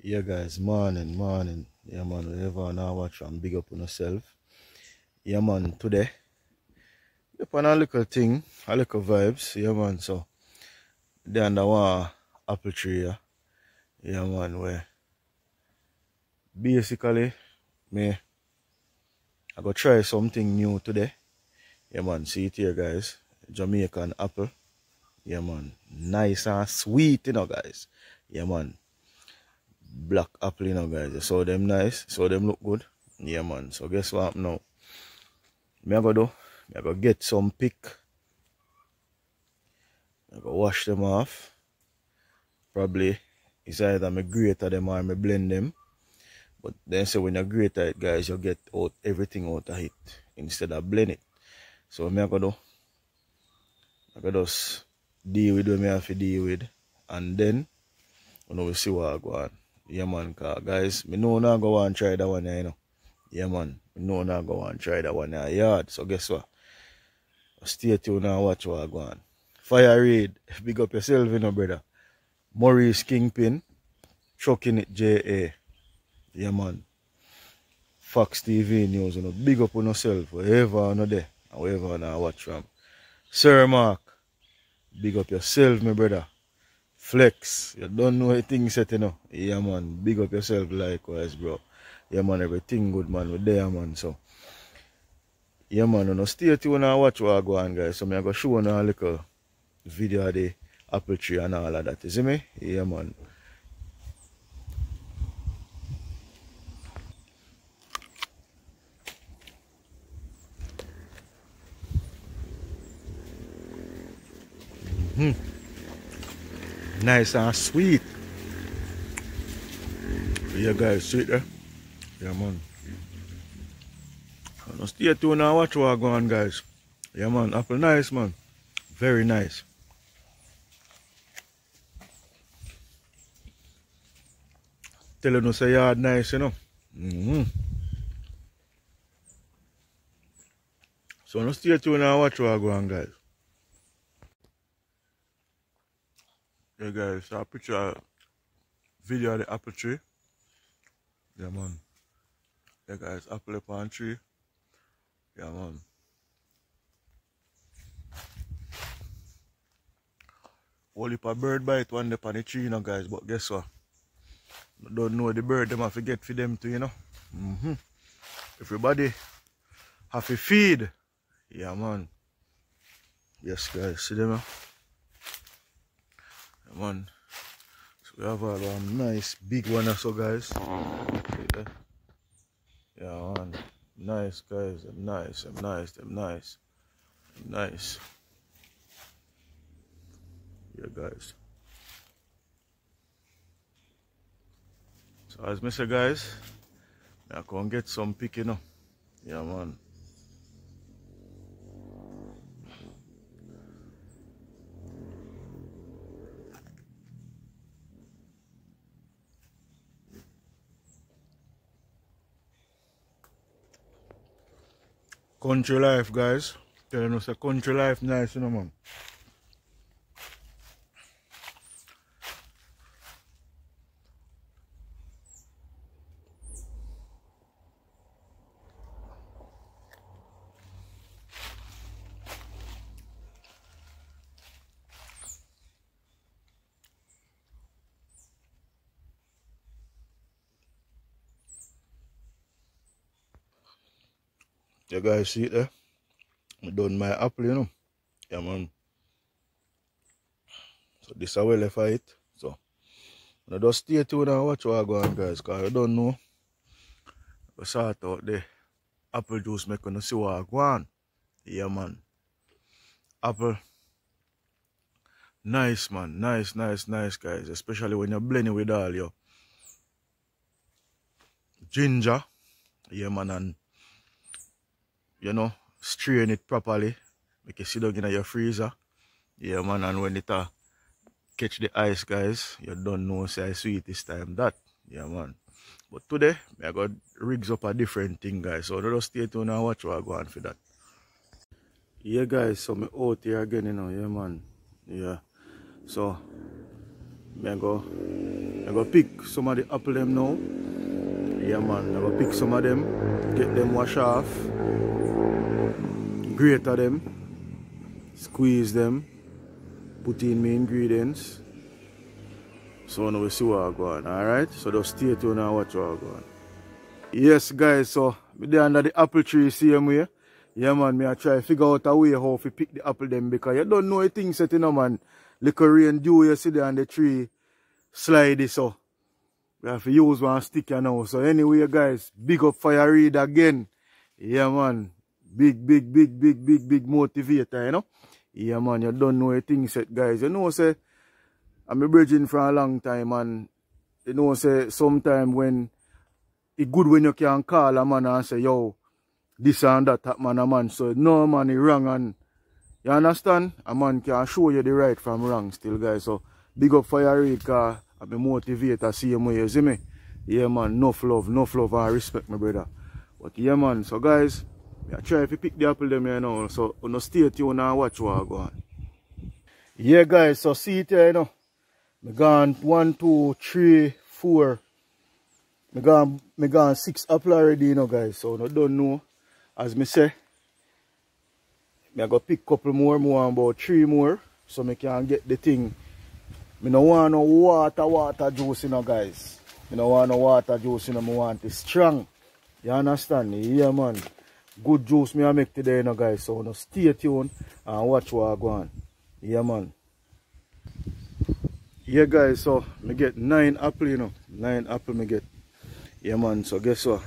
Yeah, guys, morning. Yeah, man, wherever now watch and big up on yourself. Yeah, man, today, upon a little thing, a little vibes. Yeah, man, so, they under one apple tree, yeah. Yeah, man, where basically, me, I go try something new today. Yeah, man, see it here, guys. Jamaican apple. Yeah, man, nice and sweet, guys. Yeah, man, black apple, guys. You saw them nice, saw them look good. Yeah, man, so guess what now? Me I go do? I go get some pick. I go wash them off. Probably it's either me grater them or me blend them. But then say when you grater it, guys, you get out everything out of it instead of blend it. So me I go do? I go just deal with what me have to deal with, and then we see what I go on. Yeah, man, cause guys, me know now go and try that one, Yeah, man, me know now go and try that one yard. So guess what? Stay tuned and watch what I go on. Fire raid, big up yourself, brother. Maurice Kingpin, Trucking It JA. Yeah, man. Fox TV News, big up on yourself, wherever you there, and wherever you watch from. Sir Mark, big up yourself, my brother. Flex, you don't know anything set, Yeah, man, big up yourself likewise, bro. Yeah, man, everything good, man, we're there, man, so. Yeah, man, stay tuned and watch what I go on, guys. So, I'm going to show you a little video of the apple tree and all of that, you see me? Yeah, man. Nice and sweet. Yeah, guys, see it there? Yeah, man. Now stay tuned and watch what I go on, guys. Yeah, man, apple nice, man. Very nice. Telling you say yard nice, So now stay tuned and watch what I go on, guys. Yeah, guys, so I picture a video of the apple tree. Yeah, man. Yeah, guys, apple upon tree. Yeah, man. Only if a bird bite one day on the tree, guys, but guess what? I don't know the bird, them have to get for them too, Everybody have to feed. Yeah, man. Yes, guys, see them, Yeah, man. So we have a nice big one also, guys. Yeah, man. Nice, guys. Them nice, them nice, them nice. Them nice. Yeah, guys. So as I say, guys, I can get some picking up. Yeah, man. Country life, guys. Telling us a country life nice, man. You guys see it there? I done my apple, Yeah, man. So this is how we left it. So, I just stay tuned and watch what I go on, guys, because I don't know. We sort out the apple juice making see what I go on. Yeah, man. Apple. Nice, man. Nice, guys. Especially when you're blending with all your ginger. Yeah, man. And, strain it properly. Make it sit down in your freezer. Yeah, man. And when it catch the ice, guys, you don't know say sweet this time. That. Yeah, man. But today, I got rigs up a different thing, guys. So just stay tuned and watch what I go on for that. Yeah, guys. So me out here again, Yeah, man. Yeah. So, I go I go pick some of the apple them now. Yeah man, I go pick some of them, get them wash off, grate them, squeeze them, put in my ingredients. So now we see what I go on, alright? So just stay tuned and watch what I go on. Yes guys, so me there under the apple tree same way. Yeah man, me I try to figure out a way how to pick the apple them because you don't know a thing set in man. Little rain dew you see there on the tree slide it so. We have to use one stick you know. So anyway guys, big up Fire Read again. Yeah man. Big motivator, you know. Yeah man, you don't know a thing set guys. You know say I'm a bridging for a long time and you know say sometime when it's good when you can call a man and say yo this and that man a man. So no man is wrong and you understand? A man can show you the right from wrong still guys. So big up Fire Read because I'm a motivator same way, you see me? Yeah man, enough love and respect my brother. But yeah man, so guys, I try to pick the apple them you know. So you stay tuned and watch what I go on. Yeah guys, so see it here you know. I gone 1, 2, 3, 4. I gone 6 apple already you know guys. So I don't know. As me say, I go pick couple more about 3 more. So I can get the thing. I don't want no water juice you know guys. I don't want no water juice you know, I want it strong. You understand me? Yeah man. Good juice me I make today you know guys. So no stay tuned and watch what I go on. Yeah man. Yeah guys, so I get 9 apple you know. 9 apple me get. Yeah man, so guess what?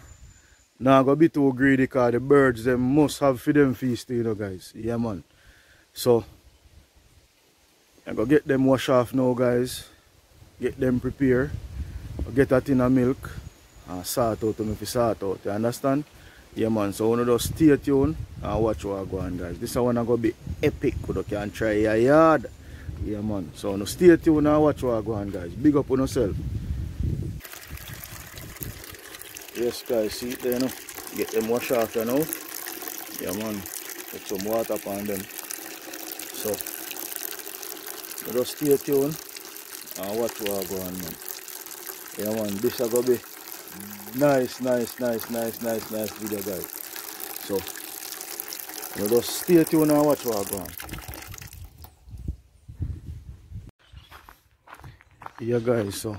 Now I go be too greedy because the birds them must have for them feast you know guys. Yeah man. So I go get them wash off now guys. Get them prepare. Get a tin of milk and sort out to me for sort out. You understand? Yeah man. So I want to just stay tuned and watch what I go on guys. This one going to be epic. You can try your yard. Yeah man. So I want to stay tuned and watch what I go on guys. Big up on yourself. Yes guys, see it there now. Get them wash off you know. Yeah man. Put some water upon them. So just stay tuned and watch what I go on man. Yeah man, this is going to be nice video guys. So just stay tuned and watch what I go on. Yeah guys, so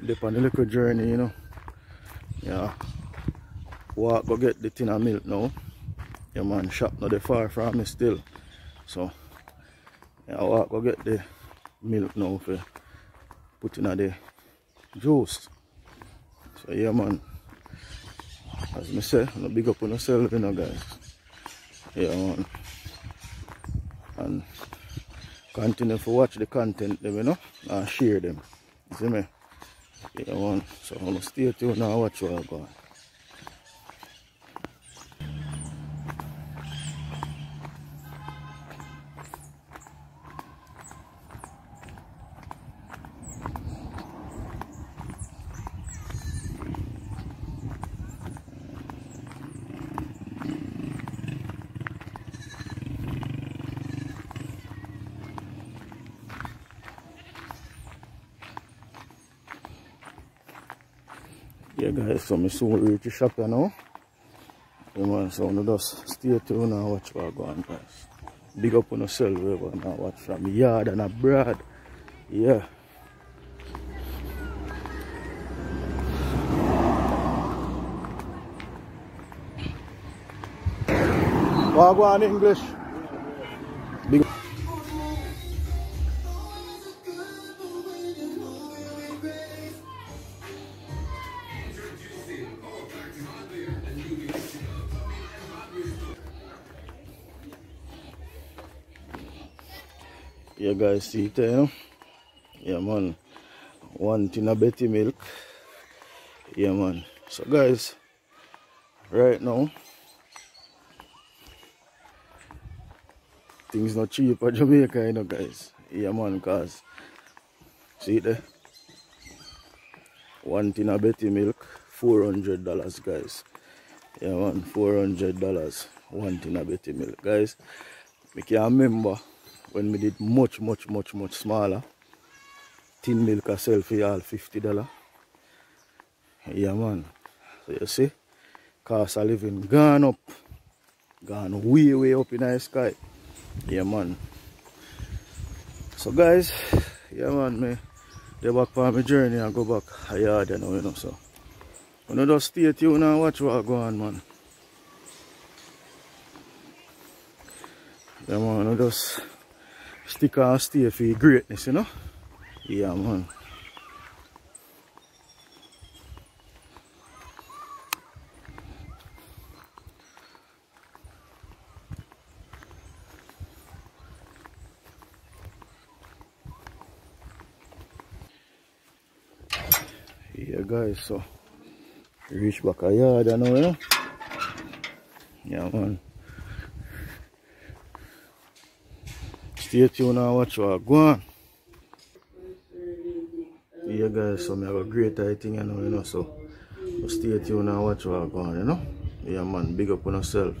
dip on the little journey you know. Yeah. Walk go get the tin of milk now. Yeah man, shop not far from me still. So yeah, walk go get the milk now for putting in the juice. So yeah man, as I say, I'm big up on yourself you know guys. Yeah man. And continue to watch the content them you know and share them. You see me? Yeah man. So I'm gonna stay tuned and watch what I go on. Yeah guys, so I soon reach the shop now. Yeah man, so I just stay tuned and watch what I go on guys. Big up on yourself wherever now watch from yard and abroad. Yeah. What I go on English? Big yeah guys, see it you know? Yeah man, 1 tin of Betty milk. Yeah man, so guys, right now things not cheap at Jamaica you know guys. Yeah man, cause see it there, 1 tin of Betty milk, $400 guys. Yeah man, $400, 1 tin of Betty milk guys. I can remember when we did much smaller. tin milk a sell for all $50. Yeah man. So you see, cost of living gone up. Gone way up in the sky. Yeah man. So guys, yeah man, me they back on my journey and go back a yard you know, so you know, just stay tuned and watch what go on, man. Yeah man, you just stick and stay for your greatness, you know. Yeah man. Yeah guys, so reach back a yard you know. Yeah man. Stay tuned and watch what go on. Yeah guys, so I have a great thing you know, so stay tuned and watch what go on, you know. Yeah man, big up on yourself.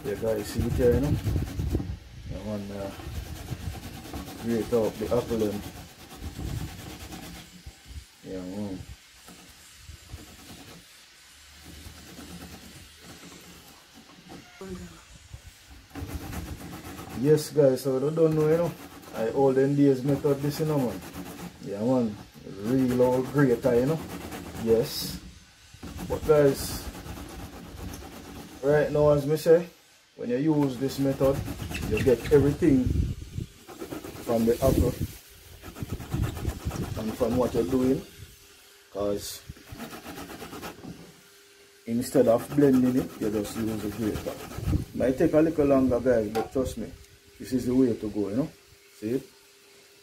Yeah guys, see it here, you know. Yeah man, grate up the apple and yeah man. Yes guys, so you don't know, you know, I olden days method this, you know man. Yeah man, real old grater, you know. Yes. But guys, right now as me say, when you use this method, you get everything from the apple and from what you're doing. Cause instead of blending it, you just use a grater. Might take a little longer guys, but trust me, this is the way to go, you know. See it?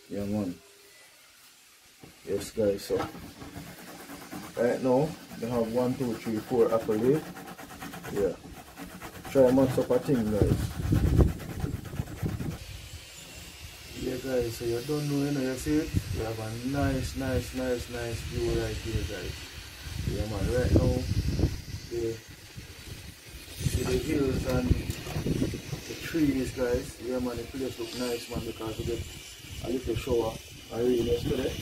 Yeah man. Yes guys, so right now we have 1, 2, 3, 4 apple here. Yeah. Try mix up a thing guys. Yeah guys, so you don't know, you know, you see it? We have a nice view right here guys. Yeah man, right now see the hills and the trees guys. Yeah man, the place look nice man because we get a little shower and rain yesterday.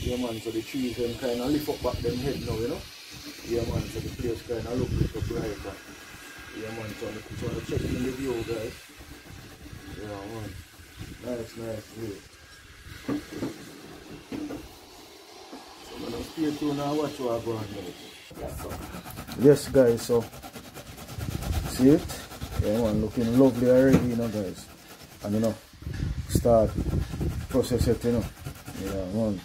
Yeah man, so the trees them kind of lift up back them head now, you know. Yeah man, so the place kind of look little brighter. Yeah man, so I'm checking the view guys. Yeah man, nice view. So I'm gonna stay tuned and watch what I go on guys. Yes guys, so see it? Yeah man, looking lovely already, you know guys. And you know, start process it, you know. Yeah man.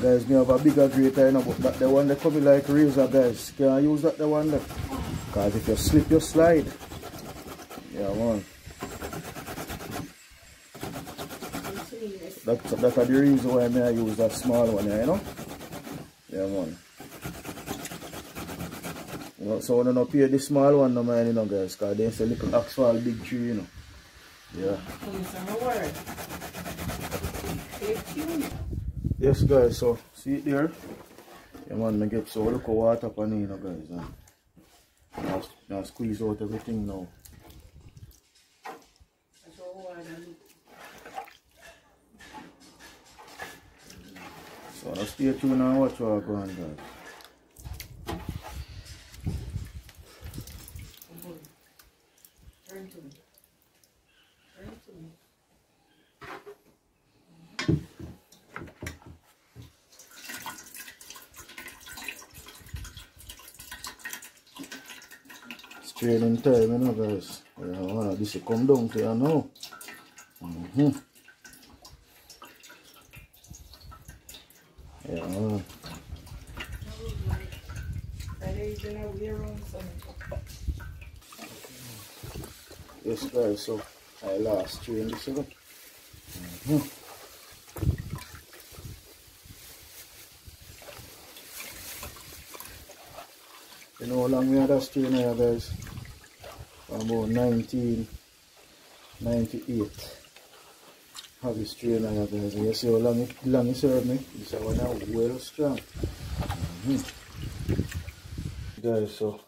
Guys, me have a bigger grater, you know, but that the one that come like razor guys. Can I use that the one there? Because if you slip you slide. Yeah man. That's the reason why I use that small one here, you know? Yeah man. You know, so when I don't pay the small one no man, you know guys, because there's a little actual big tree, you know. Yeah. Yes guys, so see it there? Yeah man, I get so look of water upon it, you know guys. Now squeeze out everything now. So now stay tuned and watch what go on guys. Training time, you know guys. Yeah, this will come down to you now. Yeah. Yes guys, so I last train this one. You know how long we had that strain here guys? From about 1998. Have a strainer here, guys. You see how long it serve me? This one now well strong. Guys, so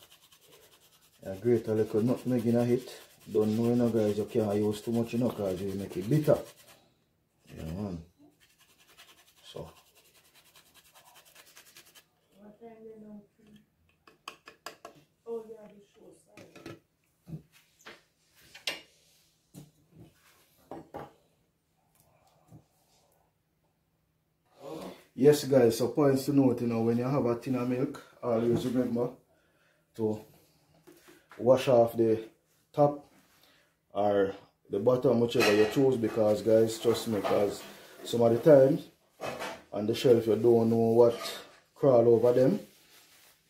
I grate a little nutmeg in a hit. Don't know, you know, guys, you can't use too much, you know, because you make it bitter. Yeah, man. So. Yes, guys, so points to note, you know, when you have a tin of milk, always remember to wash off the top or the bottom, whichever you choose, because, guys, trust me, because some of the times on the shelf you don't know what crawl over them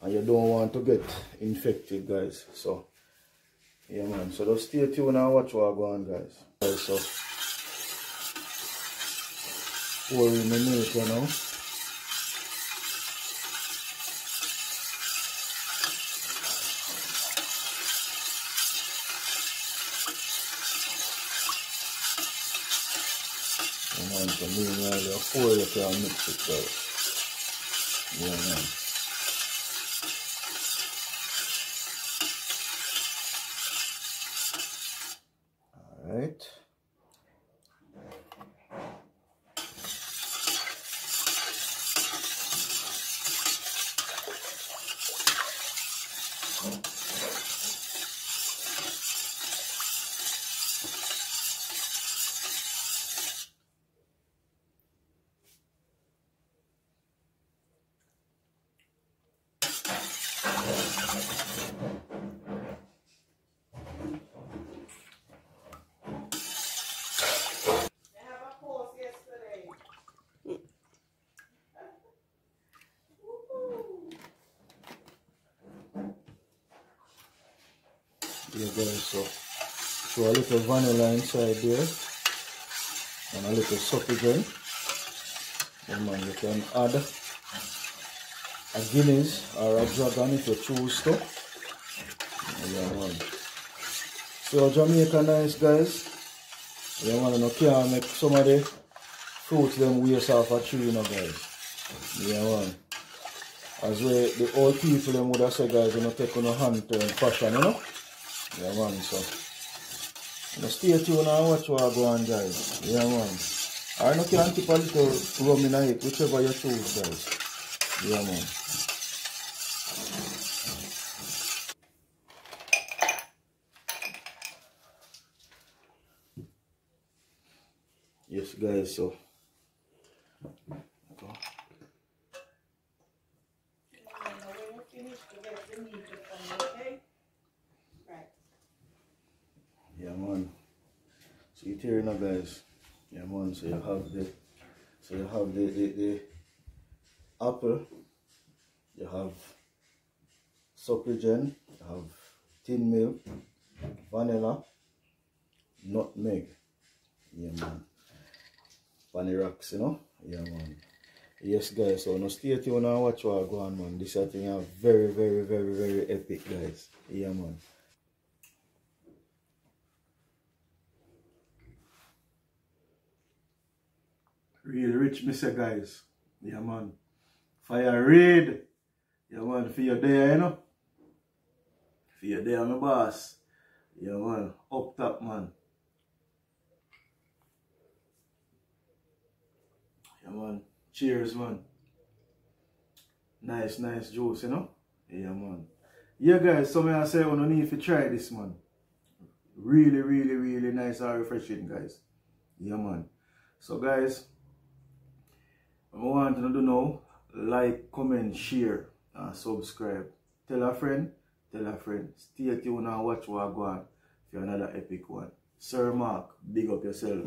and you don't want to get infected, guys. So, yeah, man, so just stay tuned and watch what go on, guys. So, pour in the milk, you know. So meanwhile you pour it and mix it, guys. Yeah, man. Alright. Yeah, guys, so a little vanilla inside there and a little soap again. And man, you can add a Guinness or a Dragon if you choose to. Yeah, man. So Jamaican nice, guys. Yeah, man, you can't make some of the fruits them waste off a tree, you know, guys. Yeah, man. As well, the old people them would have said, guys, you know, take on a hand turn fashion, you know. Yeah, man, so now stay tuned and watch what go on, guys. Yeah, man. Or you can keep a little rum in it, whichever you choose, guys. Yeah, man. Yes, guys, so. Yeah, man. So you tear now, guys. Yeah, man. So you have the apple. You have Soprigen. You have tin milk, vanilla, nutmeg. Yeah, man. Vanilla rocks, you know. Yeah, man. Yes, guys. So now stay tuned and watch what go on, man. This I think are very, very, very, very epic, guys. Yeah, man. Real rich, Mr. Guys. Yeah, man. Fire raid. Yeah, man. For your day, you know. For your day, my boss. Yeah, man. Up top, man. Yeah, man. Cheers, man. Nice, nice juice, you know. Yeah, man. Yeah, guys. So I say, you need to try this, man. Really, really, really nice and refreshing, guys. Yeah, man. So, guys, I want to do now, like, comment, share, and subscribe. Tell a friend, tell a friend. Stay tuned and watch what go on for another epic one. Sir Mark, big up yourself.